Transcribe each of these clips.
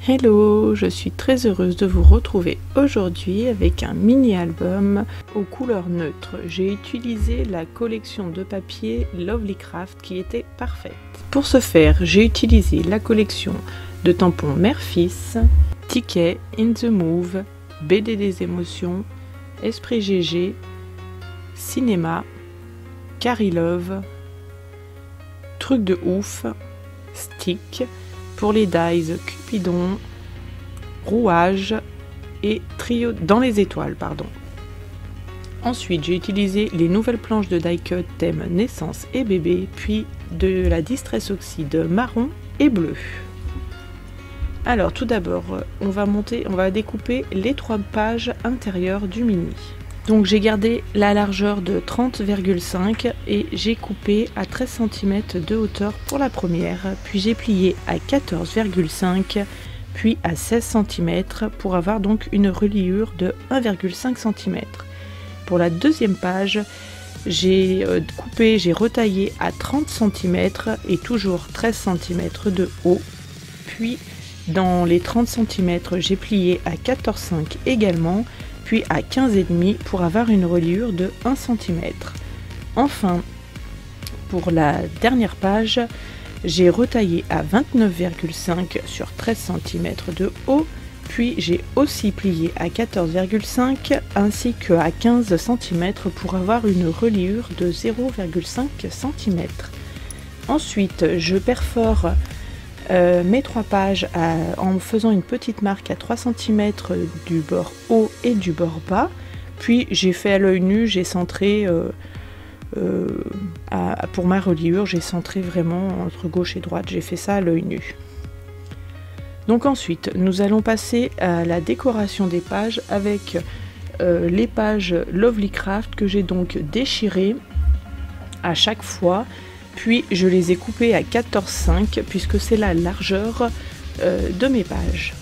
Hello, je suis très heureuse de vous retrouver aujourd'hui avec un mini-album aux couleurs neutres. J'ai utilisé la collection de papier Lovely Craft qui était parfaite. Pour ce faire, j'ai utilisé la collection de tampons Mère-Fils, Ticket, In The Move, BD des émotions, Esprit GG, Cinéma, Carrie Love, Truc de ouf, Stick, pour les dies Cupidon, Rouage et Trio dans les étoiles, pardon. Ensuite, j'ai utilisé les nouvelles planches de die cut thème naissance et bébé, puis de la Distress Oxide marron et bleu. Alors tout d'abord, on va découper les 3 pages intérieures du mini. Donc j'ai gardé la largeur de 30,5 et j'ai coupé à 13 cm de hauteur pour la première, puis j'ai plié à 14,5 puis à 16 cm pour avoir donc une reliure de 1,5 cm. Pour la deuxième page, j'ai retaillé à 30 cm et toujours 13 cm de haut, puis dans les 30 cm j'ai plié à 14,5 également, puis à 15,5 pour avoir une reliure de 1 cm. Enfin, pour la dernière page, j'ai retaillé à 29,5 sur 13 cm de haut, puis j'ai aussi plié à 14,5 ainsi qu'à 15 cm pour avoir une reliure de 0,5 cm. Ensuite, je perfore mes 3 pages en faisant une petite marque à 3 cm du bord haut et du bord bas, puis j'ai fait à l'œil nu, j'ai centré pour ma reliure, j'ai centré vraiment entre gauche et droite, j'ai fait ça à l'œil nu. Donc ensuite nous allons passer à la décoration des pages avec les pages Lovely Craft que j'ai donc déchirées à chaque fois. Puis je les ai coupés à 14,5 puisque c'est la largeur de mes pages.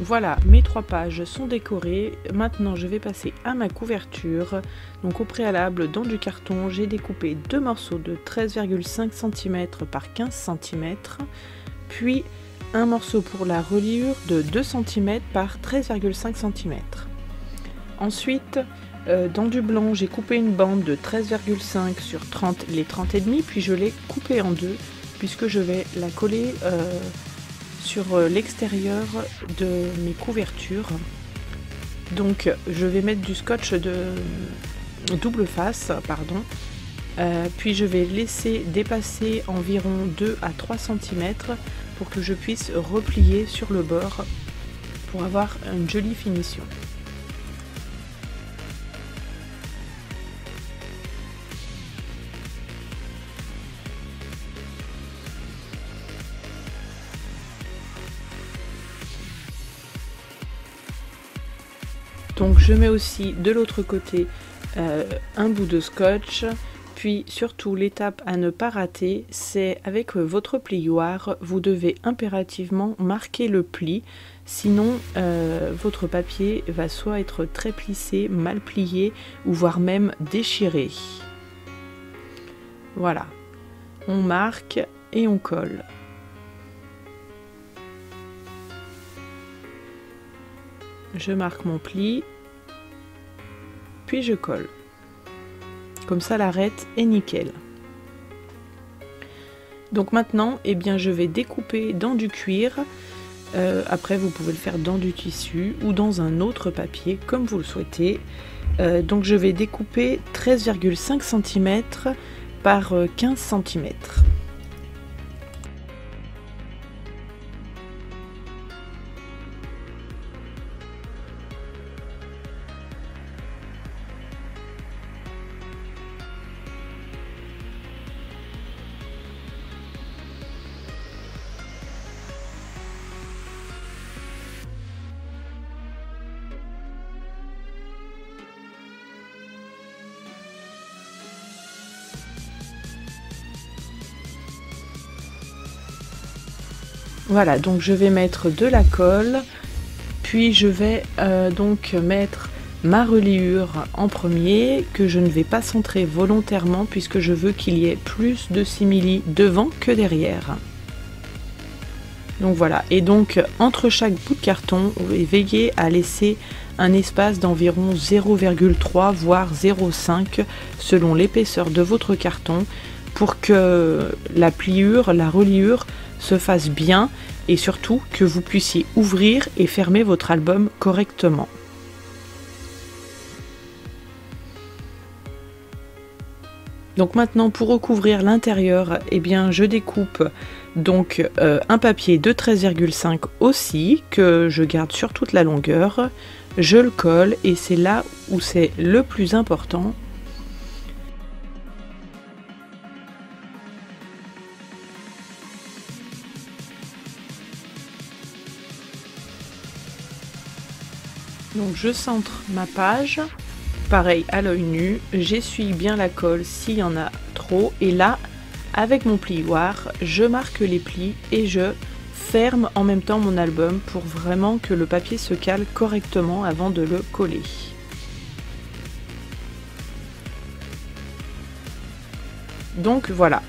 Voilà, mes 3 pages sont décorées. Maintenant, je vais passer à ma couverture. Donc au préalable, dans du carton, j'ai découpé 2 morceaux de 13,5 cm par 15 cm, puis un morceau pour la reliure de 2 cm par 13,5 cm. Ensuite, dans du blanc, j'ai coupé une bande de 13,5 sur 30, les 30,5, puis je l'ai coupée en deux, puisque je vais la coller sur l'extérieur de mes couvertures. Donc je vais mettre du scotch de double face, pardon, puis je vais laisser dépasser environ 2 à 3 cm pour que je puisse replier sur le bord pour avoir une jolie finition. Donc je mets aussi de l'autre côté un bout de scotch, puis surtout l'étape à ne pas rater, c'est avec votre plioir, vous devez impérativement marquer le pli, sinon votre papier va soit être très plissé, mal plié, ou voire même déchiré. Voilà, on marque et on colle. Je marque mon pli, puis je colle. Comme ça l'arête est nickel. Donc maintenant, eh bien, je vais découper dans du cuir. Après, vous pouvez le faire dans du tissu ou dans un autre papier, comme vous le souhaitez. Donc je vais découper 13,5 cm par 15 cm. Voilà, donc je vais mettre de la colle, puis je vais donc mettre ma reliure en premier, que je ne vais pas centrer volontairement puisque je veux qu'il y ait plus de simili devant que derrière. Donc voilà, et donc entre chaque bout de carton, veillez à laisser un espace d'environ 0,3 voire 0,5 selon l'épaisseur de votre carton pour que la pliure, la reliure se fasse bien et surtout que vous puissiez ouvrir et fermer votre album correctement. Donc maintenant, pour recouvrir l'intérieur, eh bien je découpe donc un papier de 13,5 aussi que je garde sur toute la longueur. Je le colle et c'est là où c'est le plus important. Donc je centre ma page, pareil à l'œil nu, j'essuie bien la colle s'il y en a trop et là, avec mon plioir, je marque les plis et je ferme en même temps mon album pour vraiment que le papier se cale correctement avant de le coller. Donc voilà,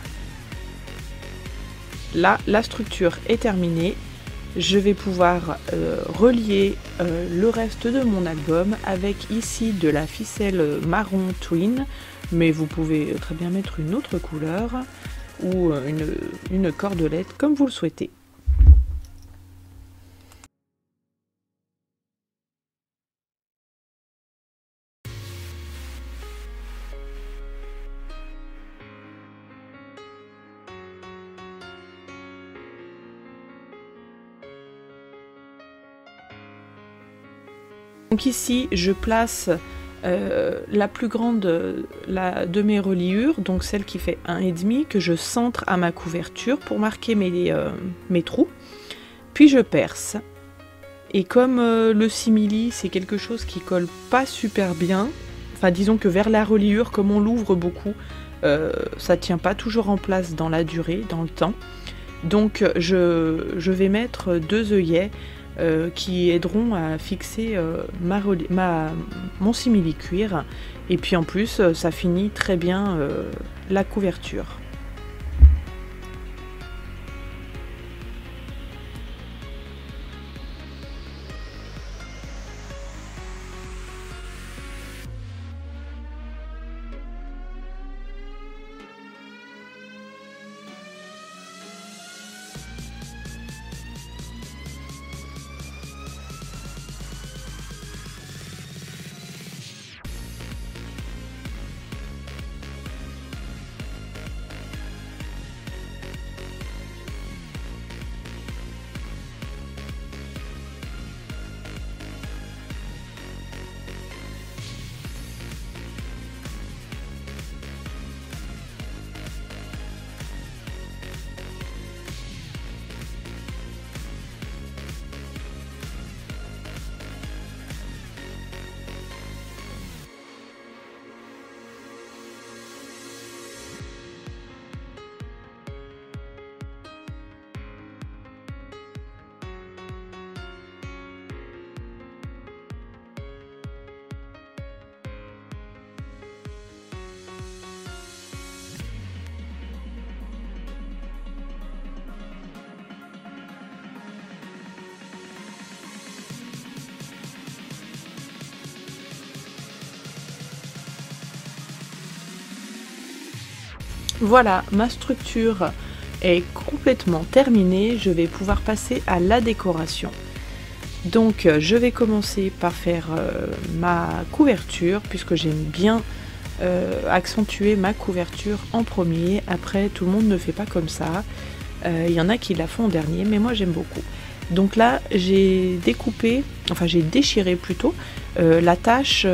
là la structure est terminée. Je vais pouvoir relier le reste de mon album avec ici de la ficelle marron twin, mais vous pouvez très bien mettre une autre couleur ou une cordelette comme vous le souhaitez. Donc ici, je place la plus grande de mes reliures, donc celle qui fait 1,5, que je centre à ma couverture pour marquer mes trous. Puis je perce. Et comme le simili, c'est quelque chose qui colle pas super bien, enfin disons que vers la reliure, comme on l'ouvre beaucoup, ça tient pas toujours en place dans la durée, dans le temps. Donc je vais mettre 2 œillets qui aideront à fixer mon simili-cuir. Et puis en plus, ça finit très bien la couverture. Voilà, ma structure est complètement terminée, je vais pouvoir passer à la décoration. Donc je vais commencer par faire ma couverture, puisque j'aime bien accentuer ma couverture en premier. Après, tout le monde ne fait pas comme ça, il y en a qui la font en dernier, mais moi j'aime beaucoup. Donc là, j'ai déchiré plutôt la tâche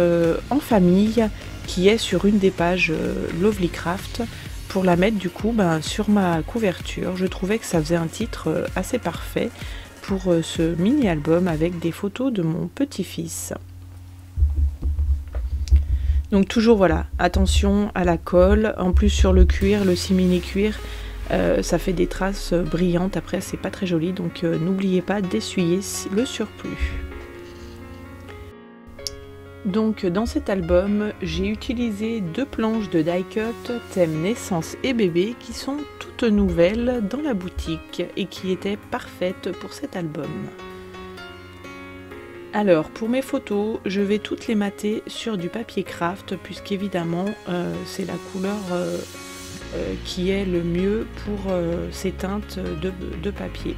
en famille qui est sur une des pages Lovelycraft, pour la mettre du coup sur ma couverture. Je trouvais que ça faisait un titre assez parfait pour ce mini-album avec des photos de mon petit-fils. Donc toujours voilà, attention à la colle, en plus sur le cuir, le simili-cuir, ça fait des traces brillantes, après c'est pas très joli, donc n'oubliez pas d'essuyer le surplus. Donc dans cet album, j'ai utilisé 2 planches de die-cut thème naissance et bébé qui sont toutes nouvelles dans la boutique et qui étaient parfaites pour cet album. Alors pour mes photos, je vais toutes les mater sur du papier craft, puisqu'évidemment c'est la couleur qui est le mieux pour ces teintes de papier.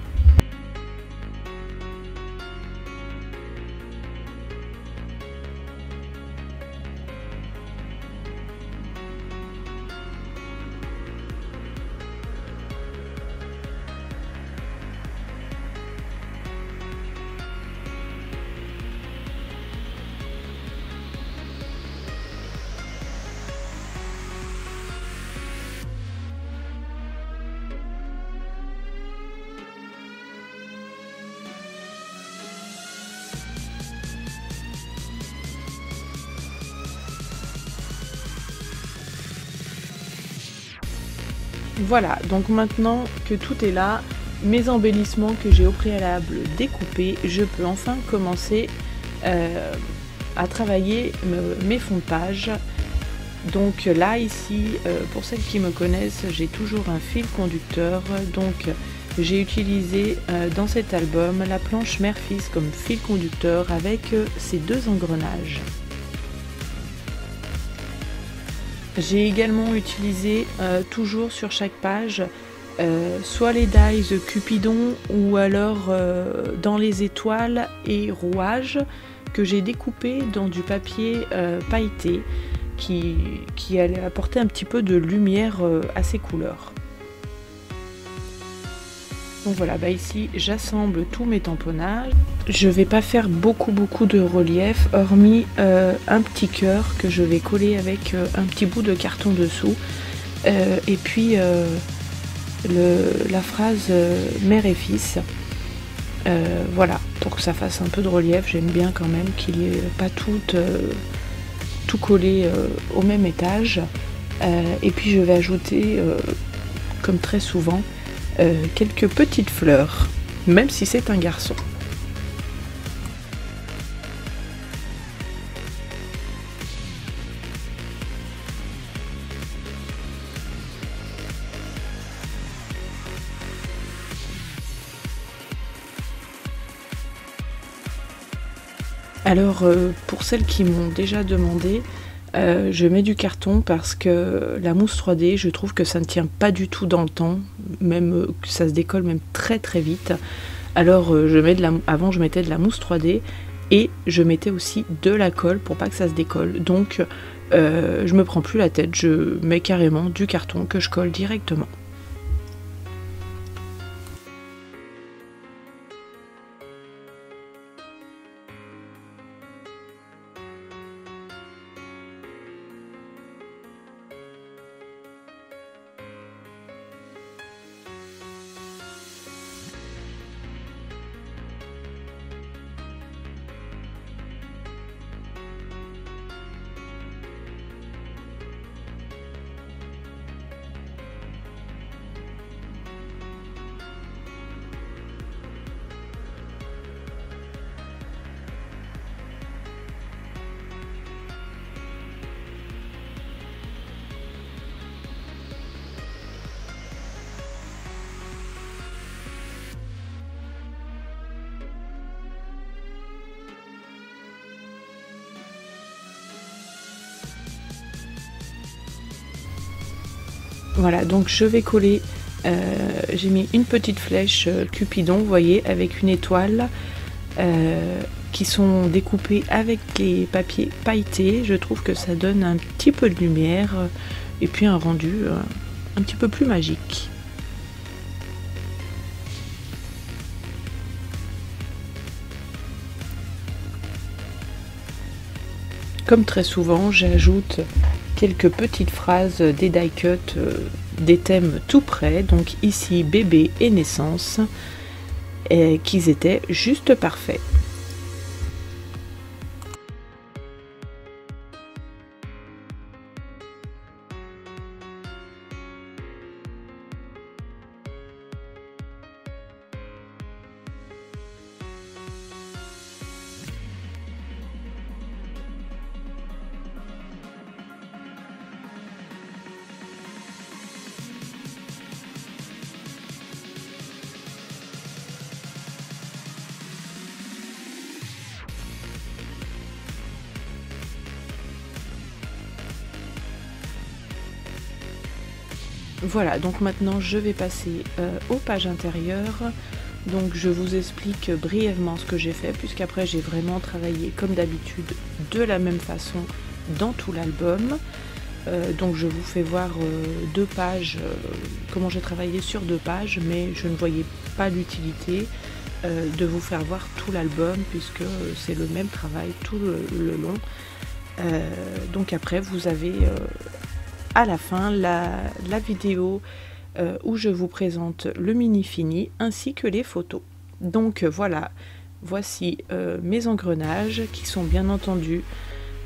Voilà, donc maintenant que tout est là, mes embellissements que j'ai au préalable découpés, je peux enfin commencer à travailler mes fonds de page. Donc là, ici, pour celles qui me connaissent, j'ai toujours un fil conducteur. Donc j'ai utilisé dans cet album la planche mère-fils comme fil conducteur avec ces 2 engrenages. J'ai également utilisé toujours sur chaque page soit les dies Cupidon ou alors dans les étoiles et rouages que j'ai découpé dans du papier pailleté qui allait apporter un petit peu de lumière à ces couleurs. Donc voilà, ici j'assemble tous mes tamponnages. Je vais pas faire beaucoup de relief, hormis un petit cœur que je vais coller avec un petit bout de carton dessous. Et puis la phrase mère et fils. Voilà, pour que ça fasse un peu de relief, j'aime bien quand même qu'il n'y ait pas tout collé au même étage. Et puis je vais ajouter, comme très souvent, quelques petites fleurs, même si c'est un garçon. Alors pour celles qui m'ont déjà demandé, je mets du carton parce que la mousse 3D, je trouve que ça ne tient pas du tout dans le temps, même que ça se décolle même très très vite. Alors avant je mettais de la mousse 3D et je mettais aussi de la colle pour pas que ça se décolle. Donc je me prends plus la tête, je mets carrément du carton que je colle directement. Voilà, donc je vais coller, j'ai mis une petite flèche Cupidon, vous voyez, avec une étoile, qui sont découpées avec les papiers pailletés. Je trouve que ça donne un petit peu de lumière et puis un rendu un petit peu plus magique. Comme très souvent, j'ajoute quelques petites phrases des die cut, des thèmes tout près, donc ici bébé et naissance, et qu'ils étaient juste parfaits. Voilà, donc maintenant je vais passer aux pages intérieures. Donc je vous explique brièvement ce que j'ai fait, puisqu'après j'ai vraiment travaillé comme d'habitude de la même façon dans tout l'album. Donc je vous fais voir deux pages, comment j'ai travaillé sur deux pages, mais je ne voyais pas l'utilité de vous faire voir tout l'album, puisque c'est le même travail tout le long. Donc après vous avez à la fin la vidéo où je vous présente le mini fini ainsi que les photos. Donc voilà, voici mes engrenages qui sont bien entendu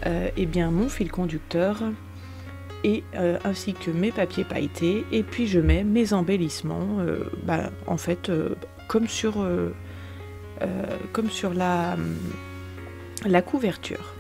et bien mon fil conducteur et ainsi que mes papiers pailletés, et puis je mets mes embellissements en fait comme sur la couverture.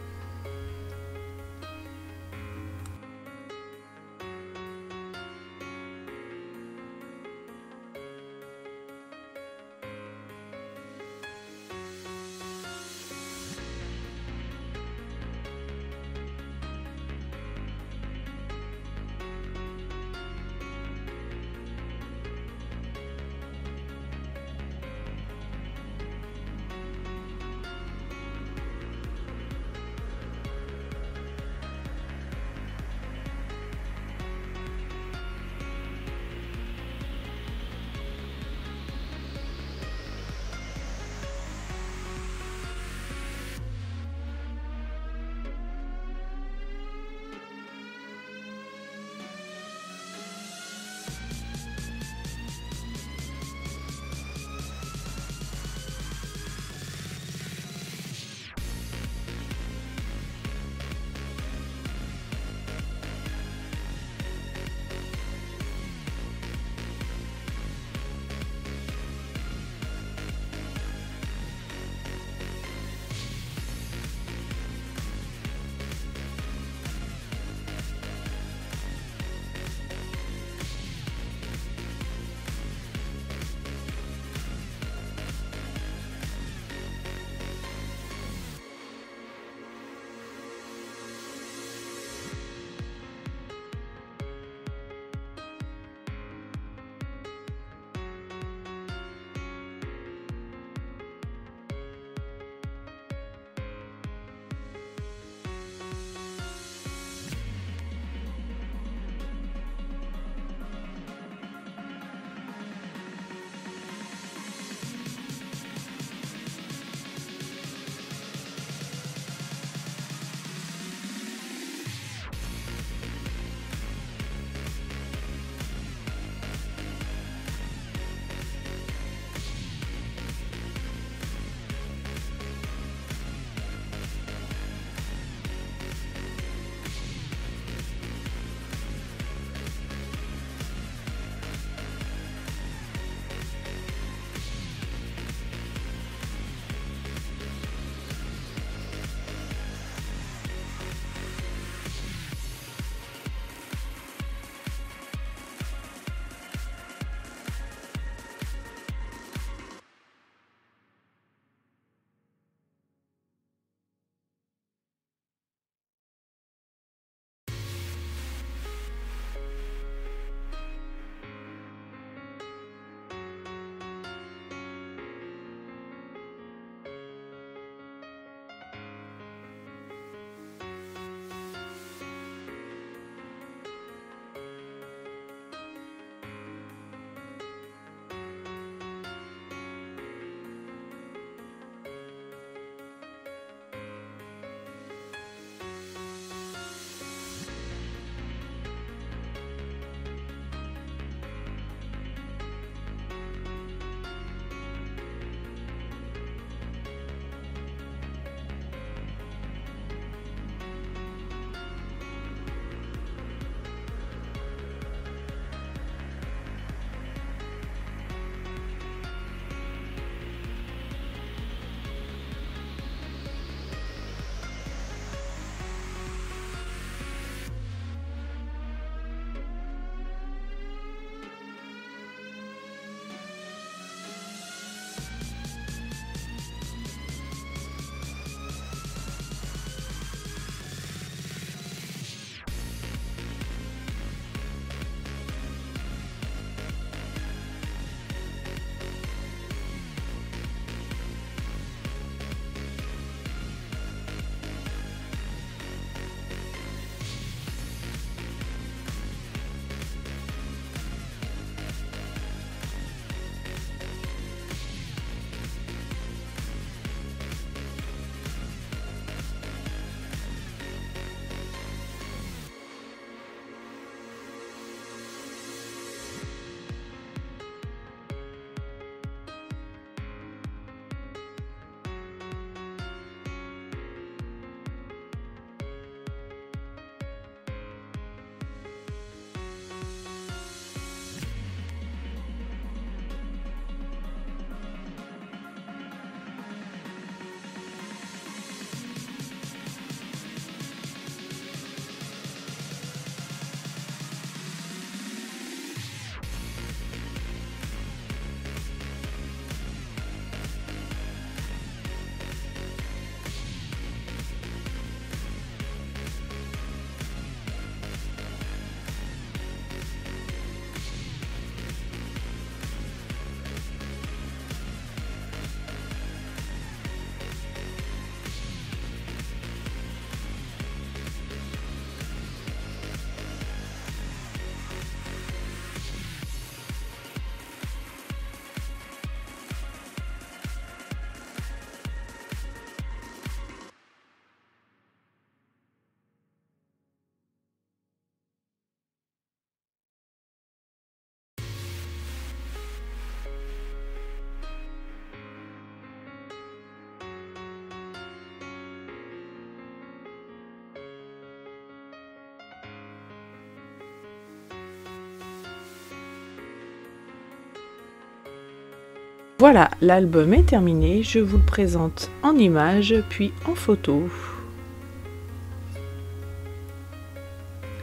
Voilà, l'album est terminé, je vous le présente en images puis en photo.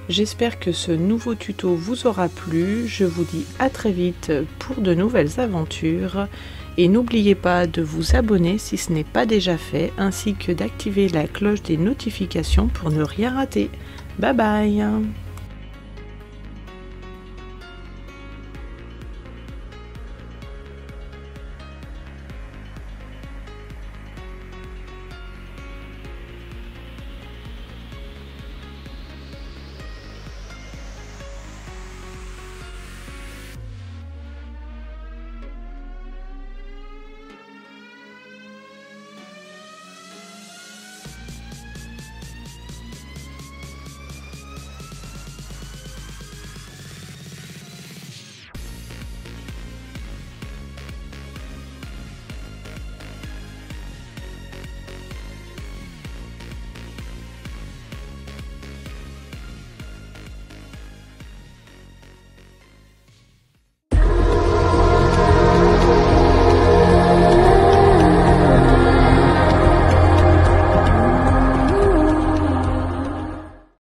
J'espère que ce nouveau tuto vous aura plu, je vous dis à très vite pour de nouvelles aventures et n'oubliez pas de vous abonner si ce n'est pas déjà fait ainsi que d'activer la cloche des notifications pour ne rien rater. Bye bye!